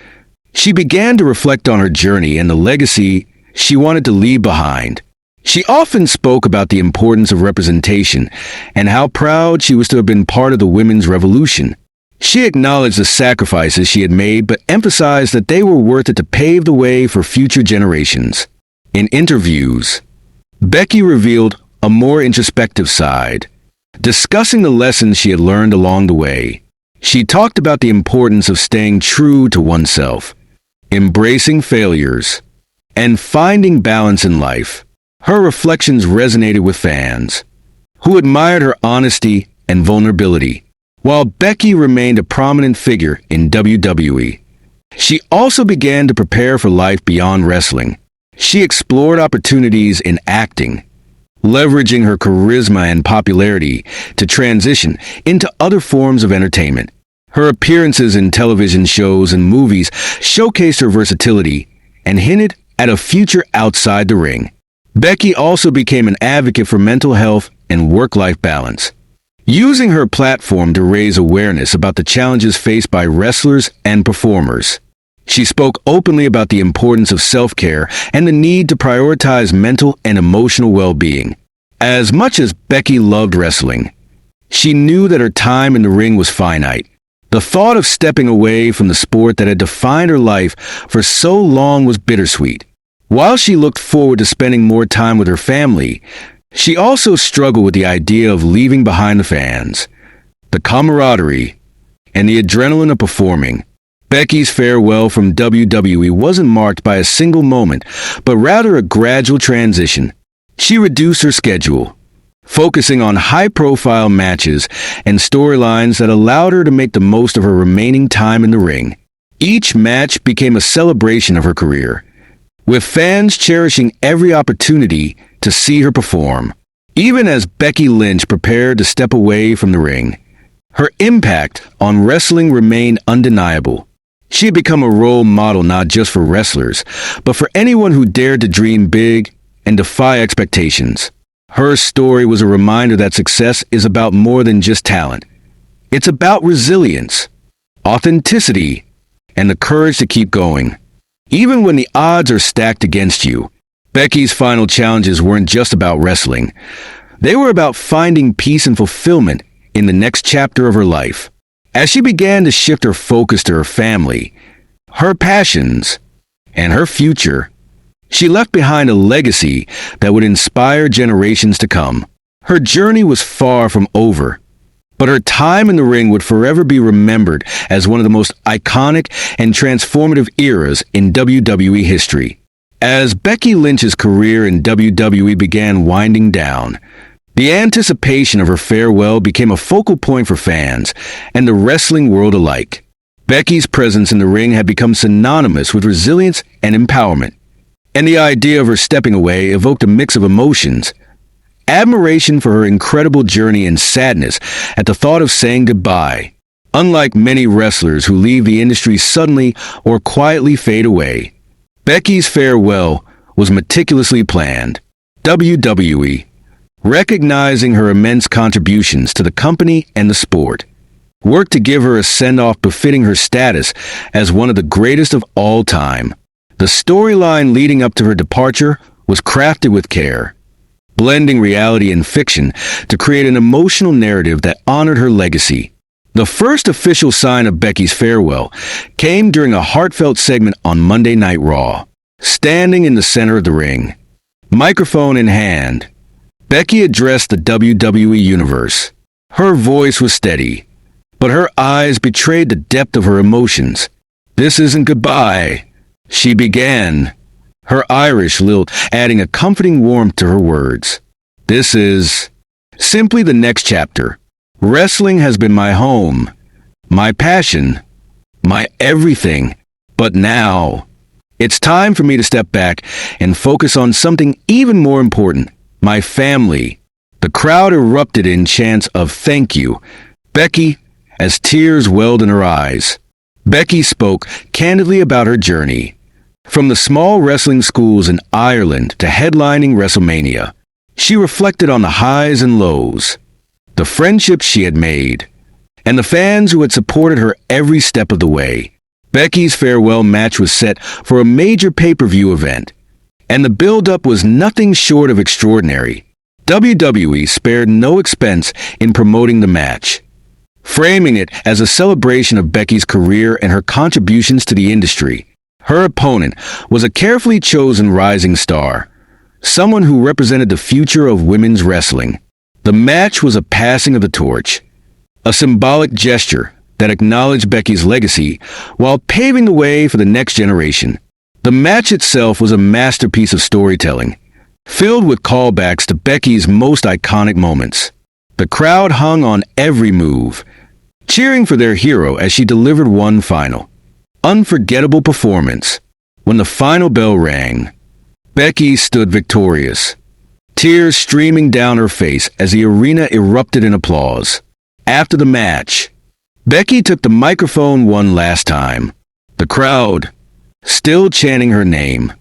she began to reflect on her journey and the legacy she wanted to leave behind. She often spoke about the importance of representation and how proud she was to have been part of the women's revolution. She acknowledged the sacrifices she had made, but emphasized that they were worth it to pave the way for future generations. In interviews, Becky revealed a more introspective side, discussing the lessons she had learned along the way. She talked about the importance of staying true to oneself, embracing failures, and finding balance in life. Her reflections resonated with fans, who admired her honesty and vulnerability. While Becky remained a prominent figure in WWE, she also began to prepare for life beyond wrestling. She explored opportunities in acting, leveraging her charisma and popularity to transition into other forms of entertainment. Her appearances in television shows and movies showcased her versatility and hinted at a future outside the ring. Becky also became an advocate for mental health and work-life balance, using her platform to raise awareness about the challenges faced by wrestlers and performers. She spoke openly about the importance of self-care and the need to prioritize mental and emotional well-being. As much as Becky loved wrestling, she knew that her time in the ring was finite. The thought of stepping away from the sport that had defined her life for so long was bittersweet. While she looked forward to spending more time with her family, she also struggled with the idea of leaving behind the fans, the camaraderie, and the adrenaline of performing. Becky's farewell from WWE wasn't marked by a single moment, but rather a gradual transition. She reduced her schedule, focusing on high-profile matches and storylines that allowed her to make the most of her remaining time in the ring. Each match became a celebration of her career, with fans cherishing every opportunity to see her perform. Even as Becky Lynch prepared to step away from the ring, her impact on wrestling remained undeniable. She had become a role model not just for wrestlers, but for anyone who dared to dream big and defy expectations. Her story was a reminder that success is about more than just talent. It's about resilience, authenticity, and the courage to keep going. Even when the odds are stacked against you, Becky's final challenges weren't just about wrestling. They were about finding peace and fulfillment in the next chapter of her life. As she began to shift her focus to her family, her passions, and her future, she left behind a legacy that would inspire generations to come. Her journey was far from over, but her time in the ring would forever be remembered as one of the most iconic and transformative eras in WWE history. As Becky Lynch's career in WWE began winding down, the anticipation of her farewell became a focal point for fans and the wrestling world alike. Becky's presence in the ring had become synonymous with resilience and empowerment, and the idea of her stepping away evoked a mix of emotions: admiration for her incredible journey and sadness at the thought of saying goodbye. Unlike many wrestlers who leave the industry suddenly or quietly fade away, Becky's farewell was meticulously planned. WWE, recognizing her immense contributions to the company and the sport, worked to give her a send-off befitting her status as one of the greatest of all time. The storyline leading up to her departure was crafted with care, blending reality and fiction to create an emotional narrative that honored her legacy. The first official sign of Becky's farewell came during a heartfelt segment on Monday Night Raw. Standing in the center of the ring, microphone in hand, Becky addressed the WWE Universe. Her voice was steady, but her eyes betrayed the depth of her emotions. "This isn't goodbye," she began, her Irish lilt adding a comforting warmth to her words. "This is simply the next chapter. Wrestling has been my home, my passion, my everything. But now, it's time for me to step back and focus on something even more important: my family." The crowd erupted in chants of "thank you, Becky," as tears welled in her eyes. Becky spoke candidly about her journey, from the small wrestling schools in Ireland to headlining WrestleMania. She reflected on the highs and lows, the friendships she had made, and the fans who had supported her every step of the way. Becky's farewell match was set for a major pay-per-view event, and the build-up was nothing short of extraordinary. WWE spared no expense in promoting the match, framing it as a celebration of Becky's career and her contributions to the industry. Her opponent was a carefully chosen rising star, someone who represented the future of women's wrestling. The match was a passing of the torch, a symbolic gesture that acknowledged Becky's legacy while paving the way for the next generation. The match itself was a masterpiece of storytelling, filled with callbacks to Becky's most iconic moments. The crowd hung on every move, cheering for their hero as she delivered one final, unforgettable performance. When the final bell rang, Becky stood victorious, tears streaming down her face as the arena erupted in applause. After the match, Becky took the microphone one last time. The crowd, still chanting her name,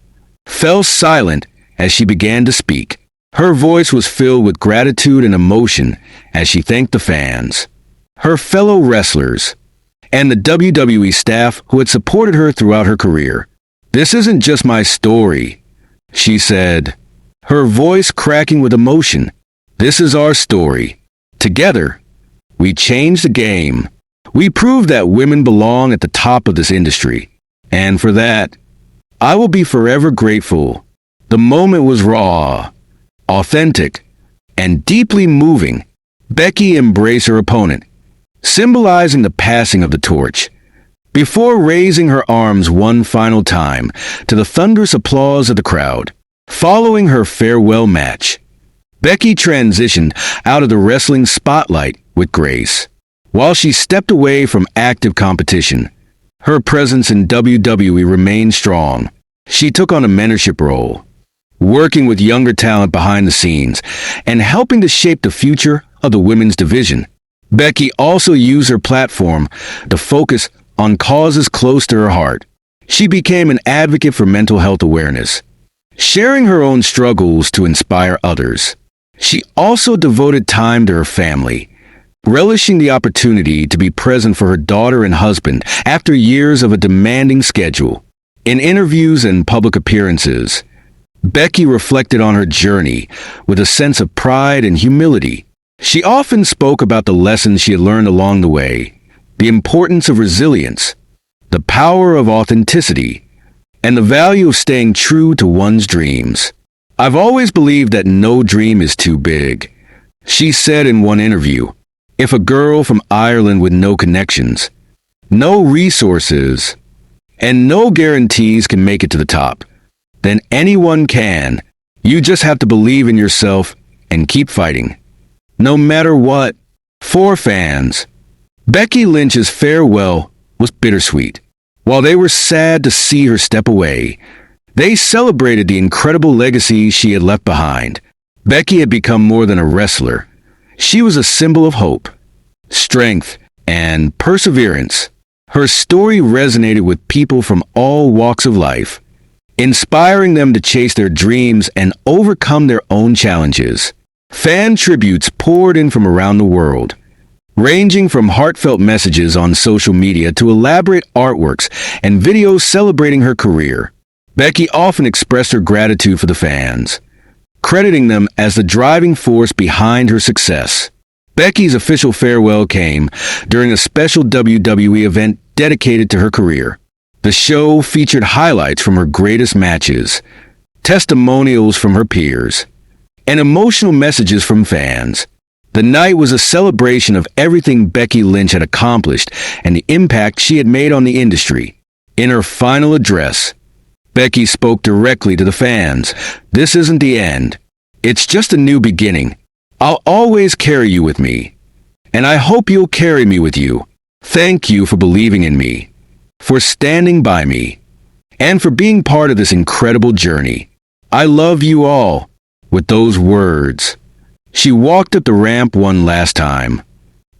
fell silent as she began to speak. Her voice was filled with gratitude and emotion as she thanked the fans, her fellow wrestlers, and the WWE staff who had supported her throughout her career. "This isn't just my story," she said, her voice cracking with emotion. "This is our story. Together, we changed the game. We proved that women belong at the top of this industry. And for that, I will be forever grateful." The moment was raw, authentic, and deeply moving. Becky embraced her opponent, symbolizing the passing of the torch, before raising her arms one final time to the thunderous applause of the crowd. Following her farewell match, Becky transitioned out of the wrestling spotlight with grace. While she stepped away from active competition, her presence in WWE remained strong. She took on a mentorship role, working with younger talent behind the scenes and helping to shape the future of the women's division. Becky also used her platform to focus on causes close to her heart. She became an advocate for mental health awareness, sharing her own struggles to inspire others. She also devoted time to her family, relishing the opportunity to be present for her daughter and husband after years of a demanding schedule. In interviews and public appearances, Becky reflected on her journey with a sense of pride and humility. She often spoke about the lessons she had learned along the way, the importance of resilience, the power of authenticity, and the value of staying true to one's dreams. "I've always believed that no dream is too big," she said in one interview. "If a girl from Ireland with no connections, no resources, and no guarantees can make it to the top, then anyone can. You just have to believe in yourself and keep fighting, no matter what." For fans, Becky Lynch's farewell was bittersweet. While they were sad to see her step away, they celebrated the incredible legacy she had left behind. Becky had become more than a wrestler. She was a symbol of hope, strength, and perseverance. Her story resonated with people from all walks of life, inspiring them to chase their dreams and overcome their own challenges. Fan tributes poured in from around the world, ranging from heartfelt messages on social media to elaborate artworks and videos celebrating her career. Becky often expressed her gratitude for the fans, crediting them as the driving force behind her success. Becky's official farewell came during a special WWE event dedicated to her career. The show featured highlights from her greatest matches, testimonials from her peers, and emotional messages from fans. The night was a celebration of everything Becky Lynch had accomplished and the impact she had made on the industry. In her final address, Becky spoke directly to the fans. "This isn't the end. It's just a new beginning. I'll always carry you with me, and I hope you'll carry me with you. Thank you for believing in me, for standing by me, and for being part of this incredible journey. I love you all." With those words, she walked up the ramp one last time,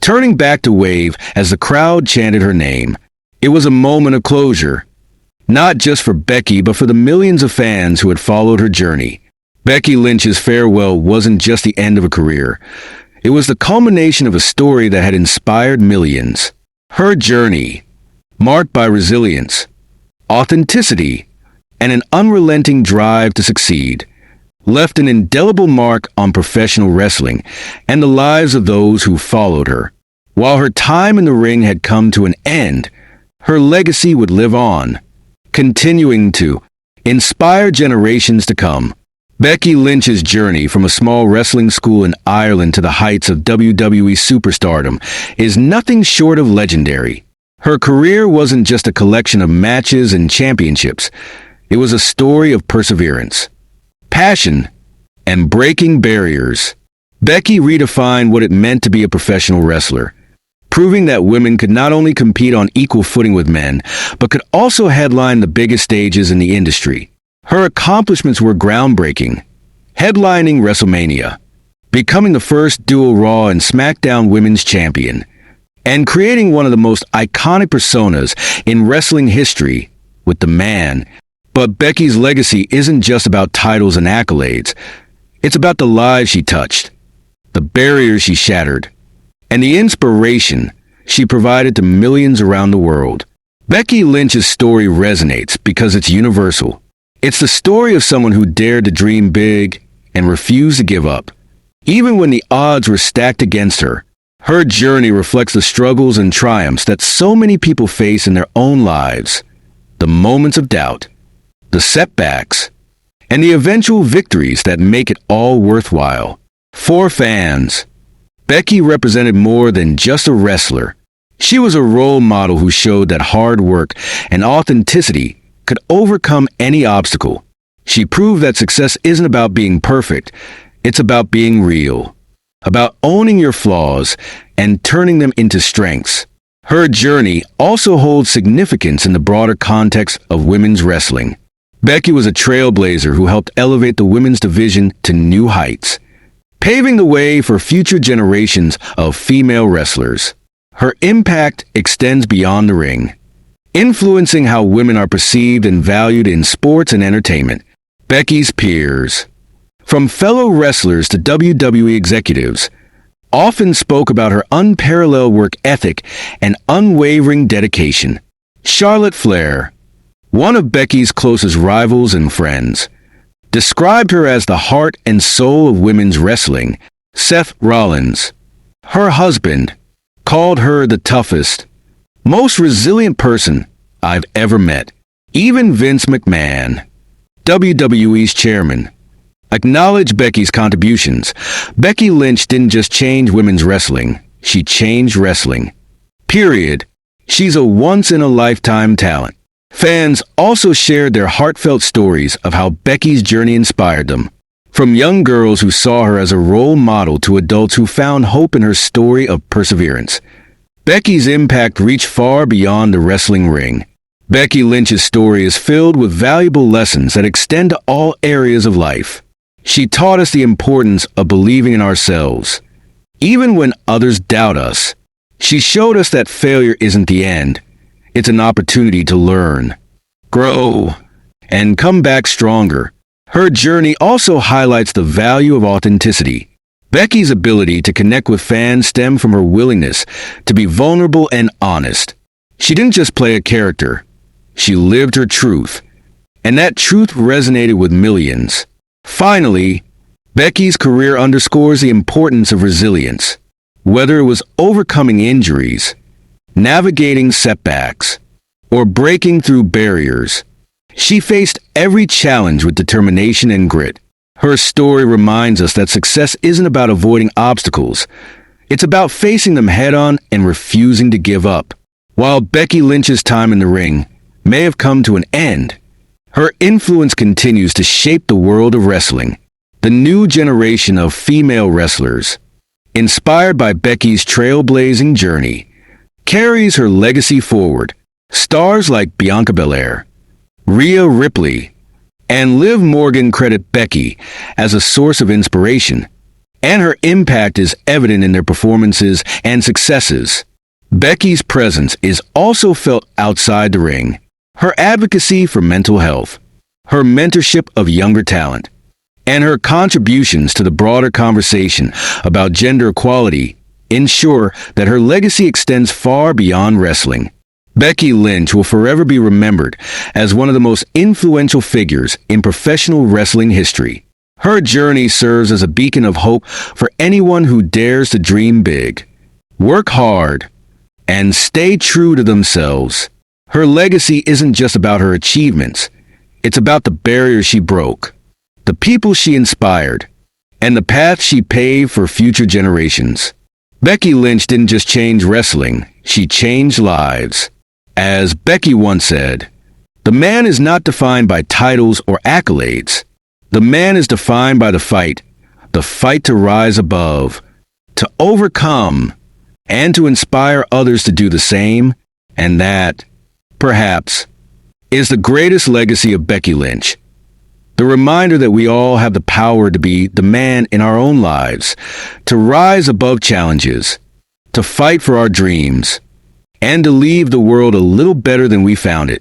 turning back to wave as the crowd chanted her name. It was a moment of closure, not just for Becky, but for the millions of fans who had followed her journey. Becky Lynch's farewell wasn't just the end of a career. It was the culmination of a story that had inspired millions. Her journey, marked by resilience, authenticity, and an unrelenting drive to succeed, left an indelible mark on professional wrestling and the lives of those who followed her. While her time in the ring had come to an end, her legacy would live on, continuing to inspire generations to come. Becky Lynch's journey from a small wrestling school in Ireland to the heights of WWE superstardom is nothing short of legendary. Her career wasn't just a collection of matches and championships. It was a story of perseverance, passion, and breaking barriers. Becky redefined what it meant to be a professional wrestler, proving that women could not only compete on equal footing with men, but could also headline the biggest stages in the industry. Her accomplishments were groundbreaking, headlining WrestleMania, becoming the first dual Raw and SmackDown Women's Champion, and creating one of the most iconic personas in wrestling history with the Man. But Becky's legacy isn't just about titles and accolades. It's about the lives she touched, the barriers she shattered, and the inspiration she provided to millions around the world. Becky Lynch's story resonates because it's universal. It's the story of someone who dared to dream big and refused to give up, even when the odds were stacked against her. Her journey reflects the struggles and triumphs that so many people face in their own lives, the moments of doubt, the setbacks, and the eventual victories that make it all worthwhile. For fans, Becky represented more than just a wrestler. She was a role model who showed that hard work and authenticity could overcome any obstacle. She proved that success isn't about being perfect, it's about being real, about owning your flaws and turning them into strengths. Her journey also holds significance in the broader context of women's wrestling. Becky was a trailblazer who helped elevate the women's division to new heights, paving the way for future generations of female wrestlers. Her impact extends beyond the ring, influencing how women are perceived and valued in sports and entertainment. Becky's peers, from fellow wrestlers to WWE executives, often spoke about her unparalleled work ethic and unwavering dedication. Charlotte Flair, one of Becky's closest rivals and friends, described her as the heart and soul of women's wrestling. Seth Rollins, her husband, called her the toughest, most resilient person I've ever met. Even Vince McMahon, WWE's chairman, acknowledged Becky's contributions. Becky Lynch didn't just change women's wrestling, she changed wrestling. Period. She's a once-in-a-lifetime talent. Fans also shared their heartfelt stories of how Becky's journey inspired them. From young girls who saw her as a role model to adults who found hope in her story of perseverance. Becky's impact reached far beyond the wrestling ring. Becky Lynch's story is filled with valuable lessons that extend to all areas of life. She taught us the importance of believing in ourselves, even when others doubt us. She showed us that failure isn't the end. It's an opportunity to learn, grow, and come back stronger. Her journey also highlights the value of authenticity. Becky's ability to connect with fans stemmed from her willingness to be vulnerable and honest. She didn't just play a character. She lived her truth, and that truth resonated with millions. Finally, Becky's career underscores the importance of resilience. Whether it was overcoming injuries, navigating setbacks, or breaking through barriers, she faced every challenge with determination and grit. Her story reminds us that success isn't about avoiding obstacles. It's about facing them head-on and refusing to give up. While Becky Lynch's time in the ring may have come to an end, her influence continues to shape the world of wrestling. The new generation of female wrestlers, inspired by Becky's trailblazing journey, carries her legacy forward. Stars like Bianca Belair, Rhea Ripley, and Liv Morgan credit Becky as a source of inspiration, and her impact is evident in their performances and successes. Becky's presence is also felt outside the ring. Her advocacy for mental health, her mentorship of younger talent, and her contributions to the broader conversation about gender equality ensure that her legacy extends far beyond wrestling. Becky Lynch will forever be remembered as one of the most influential figures in professional wrestling history. Her journey serves as a beacon of hope for anyone who dares to dream big, work hard, and stay true to themselves. Her legacy isn't just about her achievements. It's about the barriers she broke, the people she inspired, and the path she paved for future generations. Becky Lynch didn't just change wrestling, she changed lives. As Becky once said, "The man is not defined by titles or accolades. The man is defined by the fight to rise above, to overcome, and to inspire others to do the same." And that, perhaps, is the greatest legacy of Becky Lynch. The reminder that we all have the power to be the man in our own lives, to rise above challenges, to fight for our dreams, and to leave the world a little better than we found it.